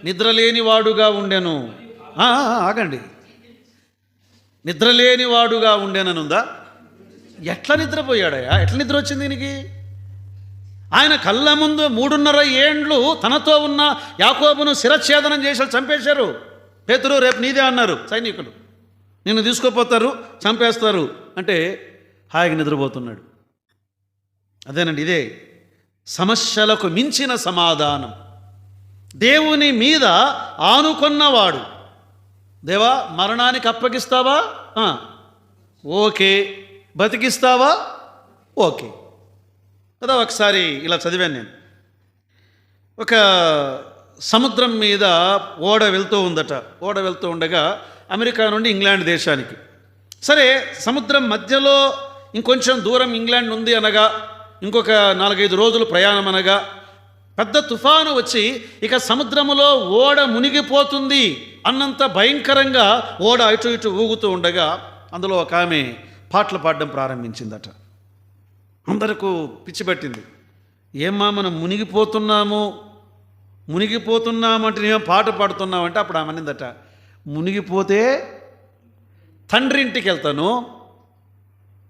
A: నిద్రలేనివాడుగా ఉండెను. ఆగండి, నిద్రలేనివాడుగా ఉండేననుందా? ఎట్లా నిద్రపోయాడయా? ఎట్లా నిద్ర వచ్చింది దీనికి? ఆయన కళ్ళ ముందు 3.5 ఏండ్లు తనతో ఉన్న యాకోబును శిరఛేదనం చేసి చంపేశారు. పేతురు, రేపు నీదే అన్నారు సైనికులు, నిన్ను తీసుకుపోతారు, చంపేస్తారు అంటే హాయిగా నిద్రపోతున్నాడు. అదేనండి, ఇదే సమస్యలకు మించిన సమాధానం. దేవుని మీద ఆనుకున్నవాడు. దేవా మరణానికి అప్పగిస్తావా? ఓకే. బతికిస్తావా? ఓకే కదా. ఒకసారి ఇలా చదివాను నేను. ఒక సముద్రం మీద ఓడ వెళ్తూ ఉందట. ఓడ వెళ్తూ ఉండగా అమెరికా నుండి ఇంగ్లాండ్ దేశానికి. సరే, సముద్రం మధ్యలో ఇంకొంచెం దూరం ఇంగ్లాండ్ ఉంది అనగా, ఇంకొక 4-5 రోజులు ప్రయాణం అనగా పెద్ద తుఫాను వచ్చి ఇక సముద్రములో ఓడ మునిగిపోతుంది అన్నంత భయంకరంగా ఓడ అటు ఇటు ఊగుతూ ఉండగా అందులో ఒక ఆమె పాటలు పాడడం ప్రారంభించిందట. అందరికీ పిచ్చి పట్టింది. ఏమ్మా మనం మునిగిపోతున్నాము అంటే నేను పాట పాడుతున్నామంటే అప్పుడు ఆమె అనిందట, మునిగిపోతే తండ్రి ఇంటికి వెళ్తాను,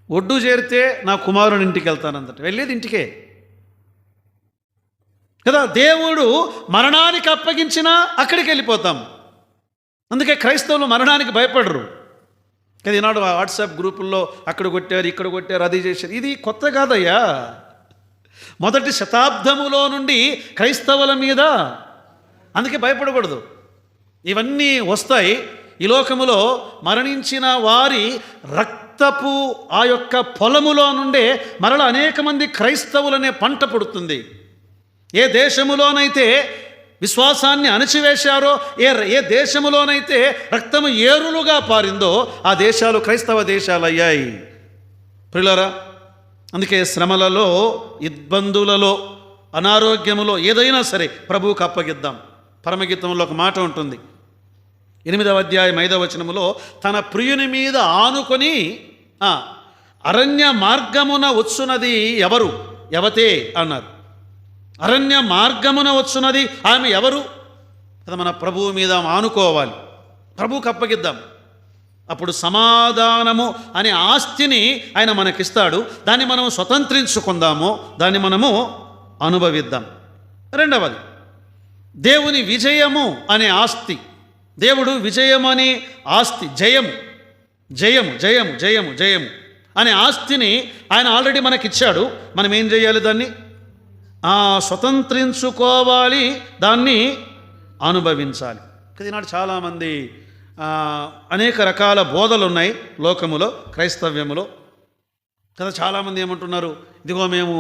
A: ఒడ్డు చేరితే నా కుమారుని ఇంటికి వెళ్తానందట. వెళ్ళేది ఇంటికే కదా. దేవుడు మరణానికి అప్పగించినా అక్కడికి వెళ్ళిపోతాం. అందుకే క్రైస్తవులు మరణానికి భయపడరు కదా. ఈనాడు వాట్సాప్ గ్రూపుల్లో అక్కడ కొట్టారు, ఇక్కడ కొట్టారు, అది చేశారు. ఇది కొత్త కాదయ్యా. మొదటి శతాబ్దములో నుండి క్రైస్తవుల మీద. అందుకే భయపడకూడదు. ఇవన్నీ వస్తాయి. ఈ లోకములో మరణించిన వారి రక్తపు ఆ యొక్క పొలములో నుండే మరల అనేక మంది క్రైస్తవులనే పంట పుడుతుంది. ఏ దేశములోనైతే విశ్వాసాన్ని అణచివేశారో, ఏ దేశములోనైతే రక్తము ఏరులుగా పారిందో ఆ దేశాలు క్రైస్తవ దేశాలు అయ్యాయి. ప్రియులారా, అందుకే శ్రమలలో, ఇబ్బందులలో, అనారోగ్యములో ఏదైనా సరే ప్రభువుకు అప్పగిద్దాం. పరమగీతంలో ఒక మాట ఉంటుంది, 8వ అధ్యాయం 5వ వచనములో, తన ప్రియుని మీద ఆనుకొని అరణ్య మార్గమున వచ్చున్నది ఎవరు? యవతే అన్నారు. అరణ్య మార్గమున వచ్చున్నది ఆమె ఎవరు? అది మన ప్రభువు మీద ఆనుకోవాలి, ప్రభువుకు అప్పగిద్దాం. అప్పుడు సమాధానము అనే ఆస్తిని ఆయన మనకిస్తాడు. దాన్ని మనం స్వతంత్రించుకుందాము, దాన్ని మనము అనుభవిద్దాం. రెండవది, దేవుని విజయము అనే ఆస్తి. దేవుడు విజయము అనే ఆస్తి, జయము జయము జయము జయము జయము అనే ఆస్తిని ఆయన ఆల్రెడీ మనకిచ్చాడు. మనం ఏం చేయాలి? దాన్ని స్వతంత్రించుకోవాలి, దాన్ని అనుభవించాలి. ఈనాడు చాలామంది అనేక రకాల బోధలు ఉన్నాయి లోకములో, క్రైస్తవ్యములో కదా. చాలామంది ఏమంటున్నారు, ఇదిగో మేము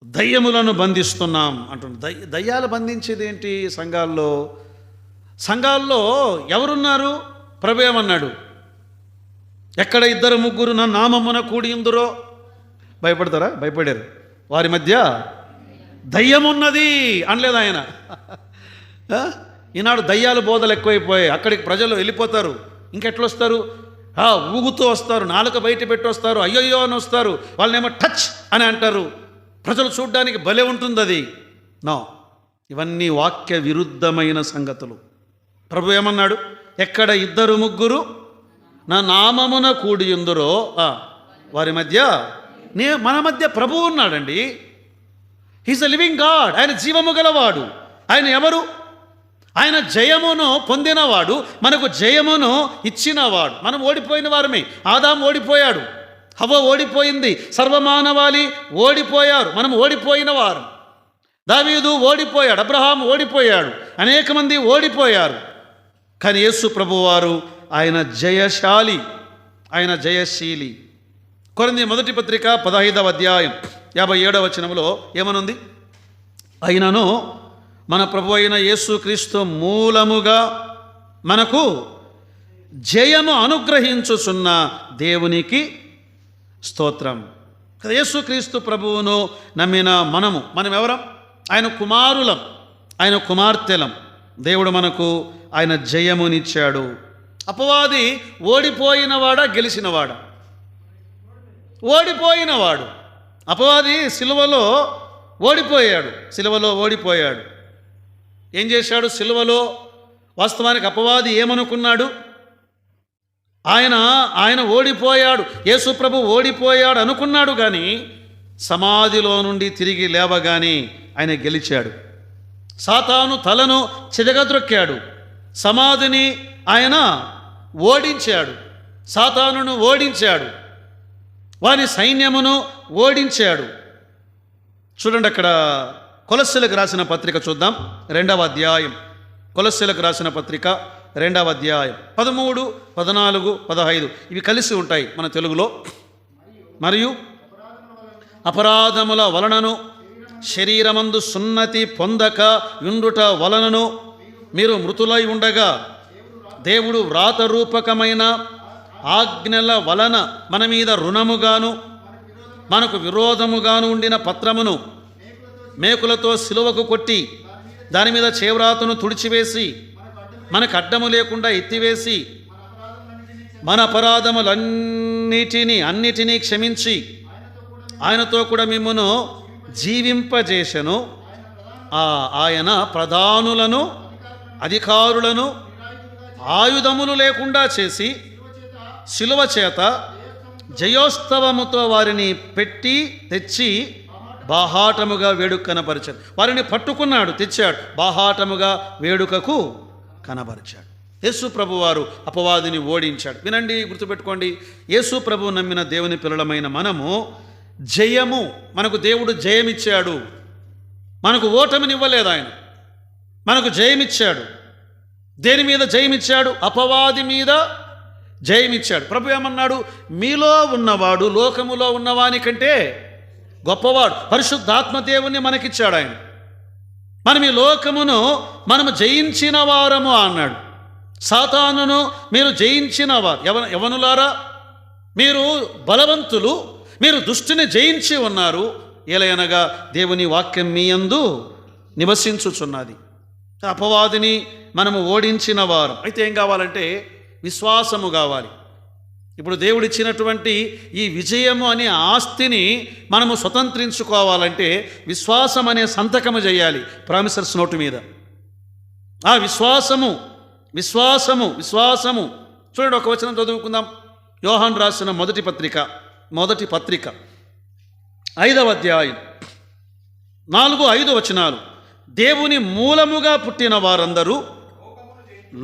A: దయ్యములను బంధిస్తున్నాం అంటున్నారు. దయ్యాలు బంధించేది ఏంటి? సంఘాల్లో ఎవరున్నారు? ప్రభు ఏమన్నాడు? ఎక్కడ 2-3 నా నామమున కూడి ఉందరో. భయపడతారా? భయపడారు. వారి మధ్య దయ్యమున్నది అనలేదు ఆయన. ఈనాడు దయ్యాల బోధలు ఎక్కువైపోయాయి. అక్కడికి ప్రజలు వెళ్ళిపోతారు. ఇంకెట్లొస్తారు? ఊగుతూ వస్తారు, నాలుక బయట పెట్టి వస్తారు, అయ్యయ్యో అని వస్తారు. వాళ్ళనేమో టచ్ అని అంటారు. ప్రజలు చూడ్డానికి భలే ఉంటుంది అది. నో, ఇవన్నీ వాక్య విరుద్ధమైన సంగతులు. ప్రభు ఏమన్నాడు? ఎక్కడ 2-3 నా నామమున కూడి ఉందరో వారి మధ్య మన మధ్య ప్రభువు ఉన్నాడండి. He's a living God. ఆయన జీవము గలవాడు. ఆయన ఎవరు? ఆయన జయమును పొందినవాడు, మనకు జయమును ఇచ్చినవాడు. మనం ఓడిపోయిన వారమే. ఆదాము ఓడిపోయాడు, హవ్వ ఓడిపోయింది, సర్వమానవాళి ఓడిపోయారు, మనం ఓడిపోయిన వారు. దావీదు ఓడిపోయాడు, అబ్రహాం ఓడిపోయాడు, అనేక మంది ఓడిపోయారు. కానీ యేసు ప్రభువారు ఆయన జయశాలి, ఆయన జయశీలి. కొరింథీ మొదటి పత్రిక 15వ అధ్యాయం 57వ వచనంలో ఏమనుంది? అయినను మన ప్రభు అయిన యేసుక్రీస్తు మూలముగా మనకు జయము అనుగ్రహించుచున్న దేవునికి స్తోత్రం. యేసుక్రీస్తు ప్రభువును నమ్మిన మనం ఎవరం? ఆయన కుమారులం, ఆయన కుమార్తెలం. దేవుడు మనకు ఆయన జయమునిచ్చాడు. అపవాది ఓడిపోయినవాడా గెలిచినవాడా? ఓడిపోయినవాడు. అపవాది సిలువలో ఓడిపోయాడు. ఏం చేశాడు సిలువలో? వాస్తవానికి అపవాది ఏమనుకున్నాడు? ఆయన ఓడిపోయాడు, యేసు ప్రభు ఓడిపోయాడు అనుకున్నాడు. కానీ సమాధిలో నుండి తిరిగి లేవగానే ఆయన గెలిచాడు. సాతాను తలను చెదగద్రొక్కాడు, సమాధిని ఆయన ఓడించాడు, సాతానును ఓడించాడు, వాని సైన్యమును ఓడించాడు. చూడండి, అక్కడ కొలస్సీలకు రాసిన పత్రిక చూద్దాం, 2వ అధ్యాయం. కొలస్సీలకు రాసిన పత్రిక 2వ అధ్యాయం 13, 14, 15 ఇవి కలిసి ఉంటాయి మన తెలుగులో. మరియు అపరాధముల వలనను శరీరమందు సున్నతి పొందక యుండుట వలనను మీరు మృతులై ఉండగా దేవుడు వ్రాతరూపకమైన ఆజ్ఞల వలన మన మీద రుణముగాను మనకు విరోధముగాను ఉండిన పత్రమును మేకులతో సిలువకు కొట్టి దాని మీద చేవ్రాతను తుడిచివేసి మనకు అడ్డము లేకుండా ఎత్తివేసి మన అపరాధములన్నిటినీ క్షమించి ఆయనతో కూడా మిమ్మును జీవింపజేసెను. ఆయన ప్రధానులను అధికారులను ఆయుధములు లేకుండా చేసి శిలువ చేత జయోత్సవముతో వారిని పెట్టి తెచ్చి బాహాటముగా వేడుక కనపరిచాడు. వారిని పట్టుకున్నాడు, తెచ్చాడు, బాహాటముగా వేడుకకు కనపరిచాడు. యేసు ప్రభు వారు అపవాదిని ఓడించాడు. వినండి, గుర్తుపెట్టుకోండి, యేసు ప్రభు నమ్మిన దేవుని పిల్లలమైన మనము జయము, మనకు దేవుడు జయమిచ్చాడు. మనకు ఓటమినివ్వలేదు, ఆయన మనకు జయమిచ్చాడు. దేని మీద జయమిచ్చాడు? అపవాది మీద జయమిచ్చాడు. ప్రభు ఏమన్నాడు? మీలో ఉన్నవాడు లోకములో ఉన్నవాని కంటే గొప్పవాడు. పరిశుద్ధాత్మ దేవుణ్ణి మనకిచ్చాడు ఆయన. మనం ఈ లోకమును మనము జయించిన వారము అన్నాడు. సాతానును మీరు జయించిన వారు. యవనులారా, మీరు బలవంతులు, మీరు దుష్టుని జయించి ఉన్నారు. ఎలయనగా దేవుని వాక్యం మీ యందు నివసించుచున్నది. అపవాదిని మనము ఓడించిన వారు. అయితే ఏం కావాలంటే విశ్వాసము కావాలి. ఇప్పుడు దేవుడిచ్చినటువంటి ఈ విజయము అనే ఆస్తిని మనము స్వతంత్రించుకోవాలంటే విశ్వాసం అనే సంతకము చేయాలి ప్రామిసర్స్ నోటు మీద. ఆ విశ్వాసము విశ్వాసము విశ్వాసము చూడండి, ఒక వచనం చదువుకుందాం. యోహాను రాసిన మొదటి పత్రిక 5వ అధ్యాయం 4, 5 వచనాలు. దేవుని మూలముగా పుట్టిన వారందరూ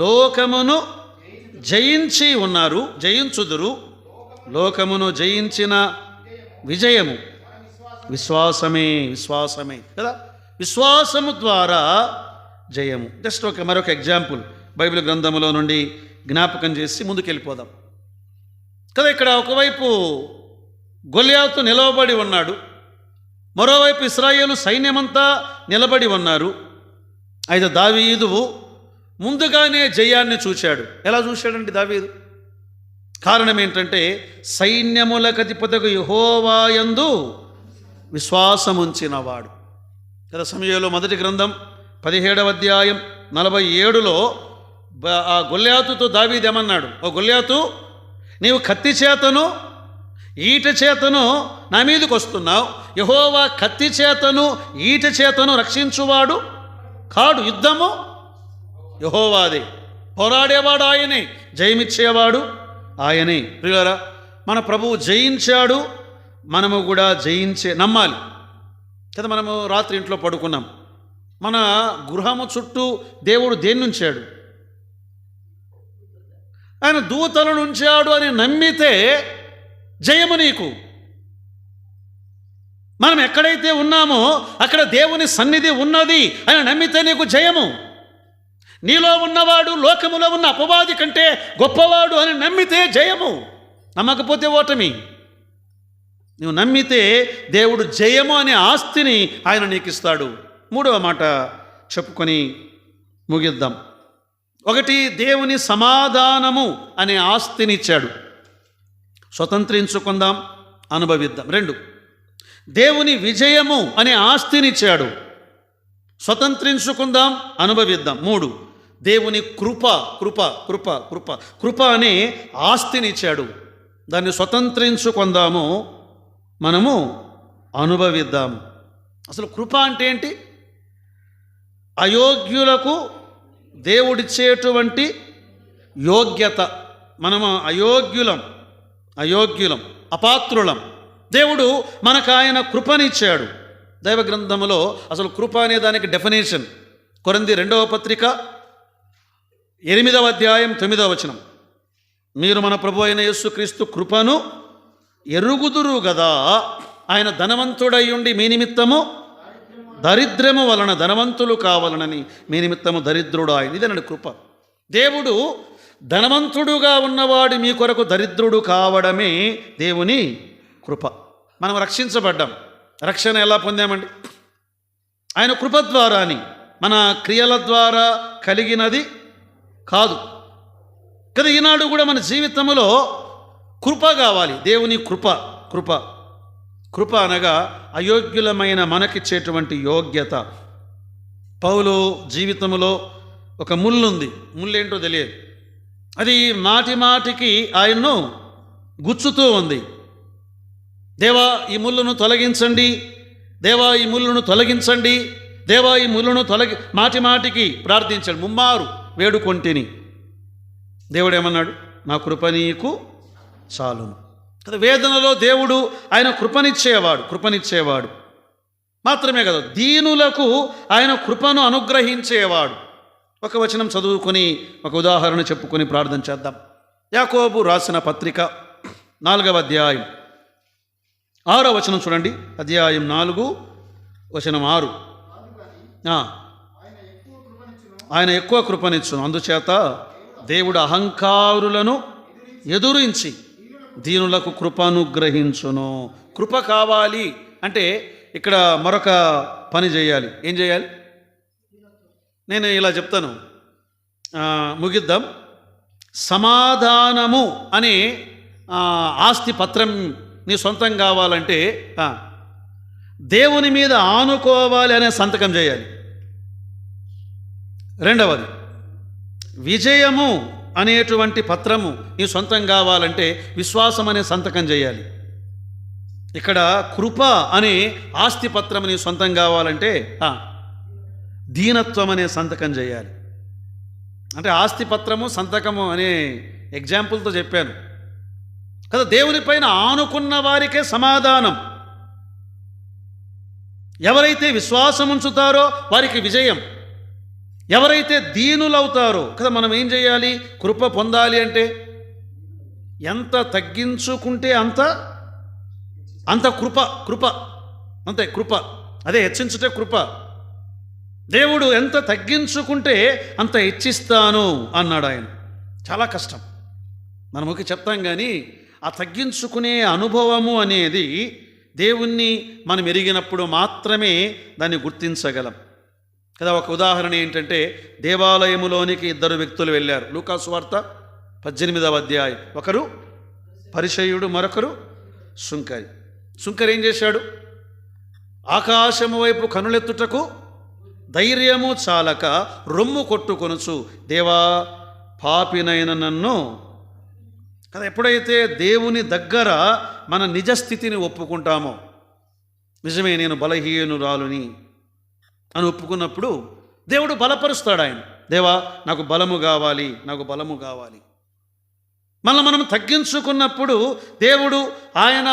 A: లోకమును జయించి ఉన్నారు, జయించుదురు. లోకమును జయించిన విజయము విశ్వాసమే కదా. విశ్వాసము ద్వారా జయము. జస్ట్ మరొక ఎగ్జాంపుల్ బైబిల్ గ్రంథములో నుండి జ్ఞాపకం చేసి ముందుకెళ్ళిపోదాం కదా. ఇక్కడ ఒకవైపు గొల్యాతు నిలవబడి ఉన్నాడు, మరోవైపు ఇశ్రాయేలు సైన్యమంతా నిలబడి ఉన్నారు. అయితే దావీదు ముందుగానే జయాన్ని చూశాడు. ఎలా చూశాడండి దావీదు? కారణం ఏంటంటే సైన్యములకధిపతియగు యెహోవా యందు విశ్వాసముంచినవాడు కదా. సమూయేలు మొదటి గ్రంథం 17వ అధ్యాయం 47లో ఆ గొల్యాతుతో దావీదు ఏమన్నాడు? ఓ గొల్యాతు, నీవు కత్తి చేతను ఈట చేతను నా మీదకి వస్తున్నావు. యెహోవా కత్తి చేతను ఈట చేతను రక్షించువాడు కాడు, యుద్ధము యెహోవాదే, పోరాడేవాడు ఆయనే, జయమిచ్చేవాడు ఆయనే. ప్రియులారా, మన ప్రభువు జయించాడు, మనము కూడా నమ్మాలి కదా. మనము రాత్రి ఇంట్లో పడుకున్నాం, మన గృహము చుట్టూ దేవుడు దేన్ని ఉంచాడు? ఆయన దూతలను ఉంచాడు అని నమ్మితే జయము నీకు. మనం ఎక్కడైతే ఉన్నామో అక్కడ దేవుని సన్నిధి ఉన్నది అని నమ్మితే నీకు జయము. నీలో ఉన్నవాడు లోకములో ఉన్న అపవాది కంటే గొప్పవాడు అని నమ్మితే జయము, నమ్మకపోతే ఓటమి. నువ్వు నమ్మితే దేవుడు జయము అనే ఆస్తిని ఆయన నీకు ఇస్తాడు. 3వ మాట చెప్పుకొని ముగిద్దాం. 1, దేవుని సమాధానము అనే ఆస్తినిచ్చాడు, స్వతంత్రించుకుందాం, అనుభవిద్దాం. 2, దేవుని విజయము అనే ఆస్తినిచ్చాడు, స్వతంత్రించుకుందాం, అనుభవిద్దాం. 3, దేవుని కృప అనే ఆస్తినిచ్చాడు, దాన్ని స్వతంత్రించుకుందాము, మనము అనుభవిద్దాము. అసలు కృప అంటే ఏంటి? అయోగ్యులకు దేవుడిచ్చేటువంటి యోగ్యత. మనము అయోగ్యులం, అపాత్రులం. దేవుడు మనకు ఆయన కృపనిచ్చాడు. దైవ గ్రంథములో అసలు కృప అనే దానికి డెఫినేషన్ కొరింథీ 2వ పత్రిక 8వ అధ్యాయం 9వ వచనం. మీరు మన ప్రభు అయిన యేసుక్రీస్తు కృపను ఎరుగుదురు గదా, ఆయన ధనవంతుడై ఉండి మీ నిమిత్తము దరిద్రము వలన ధనవంతులు కావాలనని మీ నిమిత్తము దరిద్రుడు ఆయన. ఇదేనండి కృప. దేవుడు ధనవంతుడుగా ఉన్నవాడు మీ కొరకు దరిద్రుడు కావడమే దేవుని కృప. మనం రక్షించబడ్డాం. రక్షణ ఎలా పొందామండి? ఆయన కృప ద్వారాని, మన క్రియల ద్వారా కలిగినది కాదు కదా. ఈనాడు కూడా మన జీవితంలో కృప కావాలి. దేవుని కృప. కృప కృప అనగా అయోగ్యులమైన మనకిచ్చేటువంటి యోగ్యత. పౌలు జీవితంలో ఒక ముళ్ళుంది. ముళ్ళేంటో తెలియదు. అది మాటి మాటికి ఆయన్ను గుచ్చుతూ ఉంది. దేవా ఈ ముళ్ళును తొలగించండి, దేవా ఈ ముళ్ళును తొలగించండి, దేవా ఈ ముళ్ళును మాటి మాటికి ప్రార్థించాడు. ముమ్మారు వేడుకొంటిని. దేవుడు ఏమన్నాడు? నా కృప నీకు చాలును కదా. వేదనలో దేవుడు ఆయన కృపనిచ్చేవాడు మాత్రమే కదా, దీనులకు ఆయన కృపను అనుగ్రహించేవాడు. ఒక వచనం చదువుకొని ఒక ఉదాహరణ చెప్పుకొని ప్రార్థన చేద్దాం. యాకోబు రాసిన పత్రిక 4వ అధ్యాయం 6వ వచనం చూడండి. అధ్యాయం 4 వచనం 6. ఆయన ఎక్కువ కృపనిచ్చును, అందుచేత దేవుడు అహంకారులను ఎదురించి దీనులకు కృపనుగ్రహించును. కృప కావాలి అంటే ఇక్కడ మరొక పని చేయాలి. ఏం చేయాలి? నేను ఇలా చెప్తాను, ముగిద్దాం. సమాధానము అనే ఆస్తి పత్రం నీ సొంతం కావాలంటే దేవుని మీద ఆనుకోవాలి అనే సంతకం చేయాలి. రెండవది, విజయము అనేటువంటి పత్రము నీ సొంతం కావాలంటే విశ్వాసం అనే సంతకం చేయాలి. ఇక్కడ కృప అనే ఆస్తి పత్రం నీ సొంతం కావాలంటే దీనత్వం అనే సంతకం చేయాలి. అంటే ఆస్తి పత్రము సంతకము అనే ఎగ్జాంపుల్తో చెప్పాను కదా. దేవుని పైన ఆనుకున్న వారికే సమాధానం. ఎవరైతే విశ్వాసం ఉంచుతారో వారికి విజయం. ఎవరైతే దీనులవుతారో కదా. మనం ఏం చేయాలి? కృప పొందాలి అంటే ఎంత తగ్గించుకుంటే అంత కృప అంతే. కృప అదే హెచ్చించుటే కృప. దేవుడు ఎంత తగ్గించుకుంటే అంత హెచ్చిస్తాను అన్నాడు ఆయన. చాలా కష్టం, మనముకి చెప్తాం కానీ ఆ తగ్గించుకునే అనుభవము అనేది దేవుణ్ణి మనం ఎరిగినప్పుడు మాత్రమే దాన్ని గుర్తించగలం కదా. ఒక ఉదాహరణ ఏంటంటే, దేవాలయములోనికి 2 వ్యక్తులు వెళ్ళారు. లూకా సువార్త 18వ అధ్యాయం. ఒకరు పరిసయ్యుడు, మరొకరు సుంకరి. సుంకరి ఏం చేశాడు? ఆకాశము వైపు కనులెత్తుటకు ధైర్యము చాలక రొమ్ము కొట్టుకొనుచు, దేవా పాపినైన నన్ను కదా. ఎప్పుడైతే దేవుని దగ్గర మన నిజస్థితిని ఒప్పుకుంటామో, నిజమే నేను బలహీనురాలుని అని ఒప్పుకున్నప్పుడు దేవుడు బలపరుస్తాడు. ఆయన, దేవా నాకు బలము కావాలి, నాకు బలము కావాలి. మనం తగ్గించుకున్నప్పుడు దేవుడు ఆయన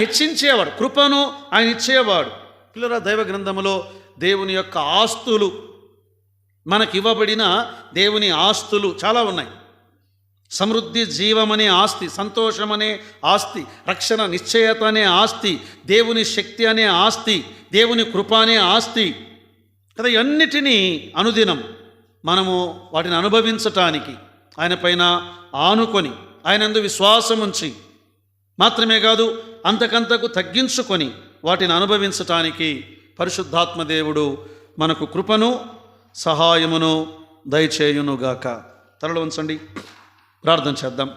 A: హెచ్చించేవాడు, కృపను ఆయన ఇచ్చేవాడు. పిల్లల దైవ గ్రంథములో దేవుని యొక్క ఆస్తులు, మనకి ఇవ్వబడిన దేవుని ఆస్తులు చాలా ఉన్నాయి. సమృద్ధి జీవమనే ఆస్తి, సంతోషమనే ఆస్తి, రక్షణ నిశ్చయత అనే ఆస్తి, దేవుని శక్తి అనే ఆస్తి, దేవుని కృప అనే ఆస్తి కదా. ఇవన్నిటినీ అనుదినం మనము వాటిని అనుభవించటానికి ఆయన పైన ఆనుకొని ఆయనందు విశ్వాసం ఉంచి మాత్రమే కాదు, అంతకంతకు తగ్గించుకొని వాటిని అనుభవించటానికి పరిశుద్ధాత్మ దేవుడు మనకు కృపను సహాయమును దయచేయునుగాక. తలలో ఉంచండి, ప్రార్థన చేద్దాం.